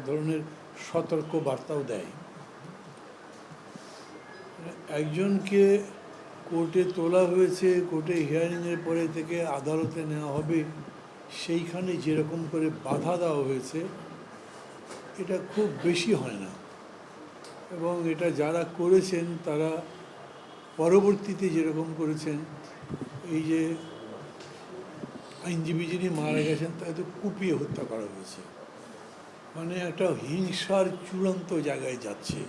ধরনের সতর্ক বার্তাও দেয়। একজনকে কোর্টে তোলা হয়েছে, কোর্টে হিয়ারিংয়ের পরে থেকে আদালতে নেওয়া হবে, সেইখানে যেরকম করে বাধা দেওয়া হয়েছে এটা খুব বেশি হয় না। এবং এটা যারা করেছেন তারা পরবর্তীতে যেরকম করেছেন, এই যে আইনজীবী যিনি মারা গেছেন তাকে তো কুপিয়ে হত্যা করা হয়েছে, মানে একটা হিংসার চূড়ান্ত জায়গায় যাচ্ছে।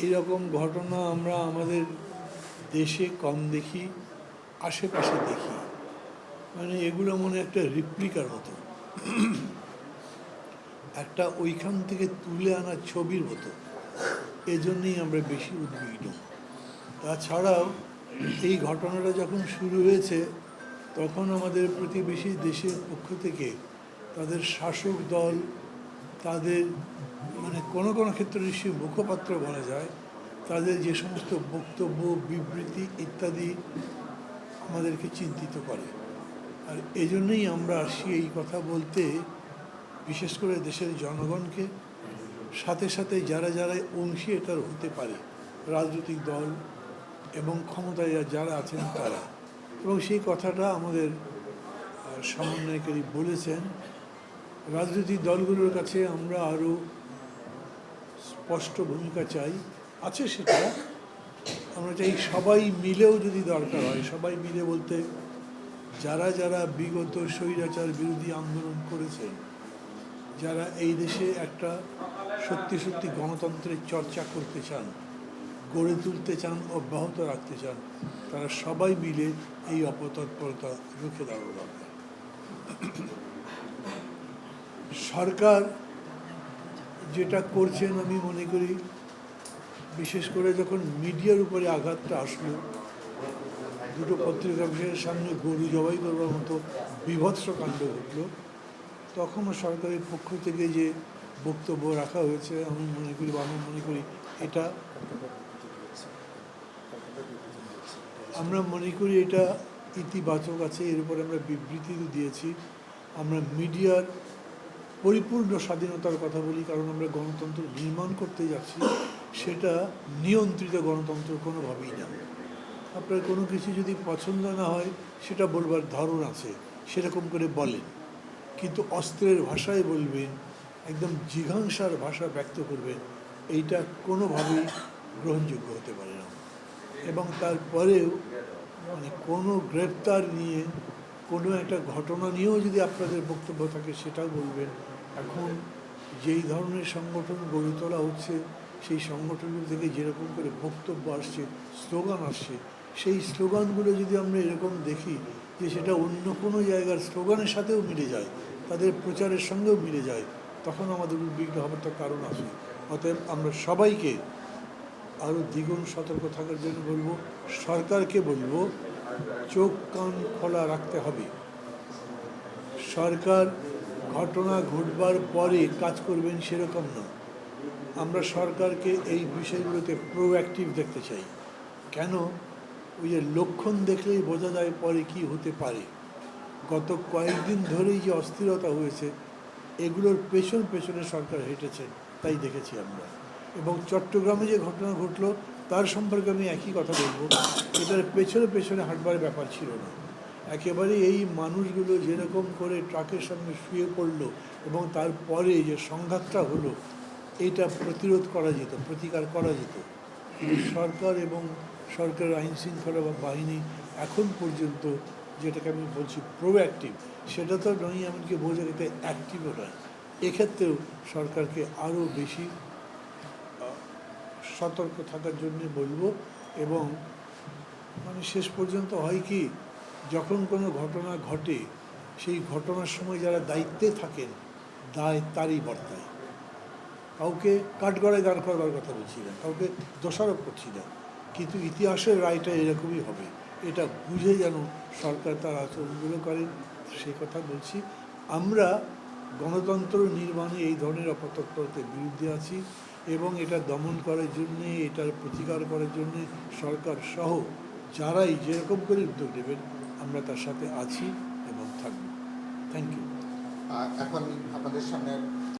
এইরকম ঘটনা আমরা আমাদের দেশে কম দেখি, আশেপাশে দেখি। মানে এগুলো মনে একটা রিপ্লিকার মতো, একটা ওইখান থেকে তুলে আনা ছবির মতো। এজন্যই আমরা বেশি উদ্বিগ্ন। তাছাড়াও এই ঘটনাটা যখন শুরু হয়েছে তখন আমাদের প্রতিবেশী দেশের পক্ষ থেকে তাদের শাসক দল, তাদের মানে কোনো কোনো ক্ষেত্রে নিশ্চয়ই মুখপাত্র বলা যায়, তাদের যে সমস্ত বক্তব্য, বিবৃতি ইত্যাদি আমাদেরকে চিন্তিত করে। আর এই জন্যই আমরা আসি এই কথা বলতে, বিশেষ করে দেশের জনগণকে, সাথে সাথে যারা যারা অংশী এটার হতে পারে, রাজনৈতিক দল এবং ক্ষমতায় যারা আছেন তারা। এবং সেই কথাটা আমাদের সমন্বয়কারী বলেছেন, রাজনৈতিক দলগুলোর কাছে আমরা আরও স্পষ্ট ভূমিকা চাই। আছে সেটা, আমরা চাই সবাই মিলেও যদি দরকার হয়, সবাই মিলে বলতে যারা যারা বিগত স্বৈরাচার বিরোধী আন্দোলন করেছেন, যারা এই দেশে একটা সত্যি সত্যি গণতন্ত্রের চর্চা করতে চান, গড়ে তুলতে চান, অব্যাহত রাখতে চান, তারা সবাই মিলে এই অপতৎপরতা রুখে দেওয়া দরকার। সরকার যেটা করছেন আমি মনে করি, বিশেষ করে যখন মিডিয়ার উপরে আঘাতটা আসলো, দুটো পত্রিকা অফিসের সামনে গরু জবাই করবার মতো বীভৎস কাণ্ড ঘটল, তখনও সরকারের পক্ষ থেকে যে বক্তব্য রাখা হয়েছে আমি মনে করি এটা ইতিবাচক আছে। এর উপরে আমরা বিবৃতি দিয়েছি। আমরা মিডিয়ার পরিপূর্ণ স্বাধীনতার কথা বলি, কারণ আমরা গণতন্ত্র নির্মাণ করতে যাচ্ছি, সেটা নিয়ন্ত্রিত গণতন্ত্র কোনোভাবেই না। আপনার কোনো কিছু যদি পছন্দ না হয় সেটা বলবার ধরন আছে, সেরকম করে বলেন, কিন্তু অস্ত্রের ভাষায় বলবেন, একদম জিঘাংসার ভাষা ব্যক্ত করবেন, এইটা কোনোভাবেই গ্রহণযোগ্য হতে পারে না। এবং তারপরেও মানে কোনো গ্রেপ্তার নিয়ে, কোনো একটা ঘটনা নিয়েও যদি আপনাদের বক্তব্য থাকে সেটাও বলবেন। এখন যেই ধরনের সংগঠন গড়ে তোলা হচ্ছে, সেই সংগঠনগুলো থেকে যেরকম করে বক্তব্য আসছে, স্লোগান আসছে, সেই স্লোগানগুলো যদি আমরা এরকম দেখি যে সেটা অন্য কোনো জায়গার স্লোগানের সাথেও মিলে যায়, তাদের প্রচারের সঙ্গেও মিলে যায়, তখন আমাদের উদ্বিগ্ন হবার তো কারণ আছে। অতএব আমরা সবাইকে আরও দ্বিগুণ সতর্ক থাকার জন্য বলবো, সরকারকে বলবো চোখ কান খোলা রাখতে হবে। সরকার ঘটনা ঘটবার পরে কাজ করবেন সেরকম না। আমরা সরকারকে এই বিষয়গুলোতে প্রোঅ্যাক্টিভ দেখতে চাই। কেন? ওই যে লক্ষণ দেখলেই বোঝা যায় পরে কি হতে পারে। গত কয়েকদিন ধরেই যে অস্থিরতা হয়েছে, এগুলোর পেছনে সরকার হেঁটেছেন, তাই দেখেছি আমরা। এবং চট্টগ্রামে যে ঘটনা ঘটলো তার সম্পর্কে আমি একই কথা বলবো, এটার পেছনে হাঁটবার ব্যাপার ছিল না। একেবারে এই মানুষগুলো যেরকম করে ট্রাকের সামনে শুয়ে পড়লো এবং তারপরে যে সংঘাতটা হলো, এটা প্রতিরোধ করা যেত, প্রতিকার করা যেত। কিন্তু সরকার এবং সরকারের আইন শৃঙ্খলা বা বাহিনী এখন পর্যন্ত, যেটাকে আমি বলছি প্রোঅ্যাক্টিভ, সেটা তো নয়, এমনকি বোঝা যেতে অ্যাক্টিভও নয়। এক্ষেত্রেও সরকারকে আরও বেশি সতর্ক থাকার জন্যে বলবো। এবং মানে শেষ পর্যন্ত হয় কি, যখন কোনো ঘটনা ঘটে, সেই ঘটনার সময় যারা দায়িত্বে থাকেন, দায় তারই বর্তায়। কাউকে কাঠগড়ায় দাঁড় করবার কথা বলছি না, কাউকে দোষারোপ করছি না, কিন্তু ইতিহাসের রায়টা এরকমই হবে, এটা বুঝে যেন সরকার তার আচরণগুলো করেন, সে কথা বলছি। আমরা গণতন্ত্র নির্মাণে এই ধরনের অপতৎপরতার বিরুদ্ধে আছি এবং এটা দমন করার জন্যে, এটার প্রতিকার করার জন্যে সরকার সহ যারাই যেরকম করে উদ্যোগ নেবেন, আমরা তার সাথে আছি এবং থাকব। Thank you. এখন আপনাদের সামনে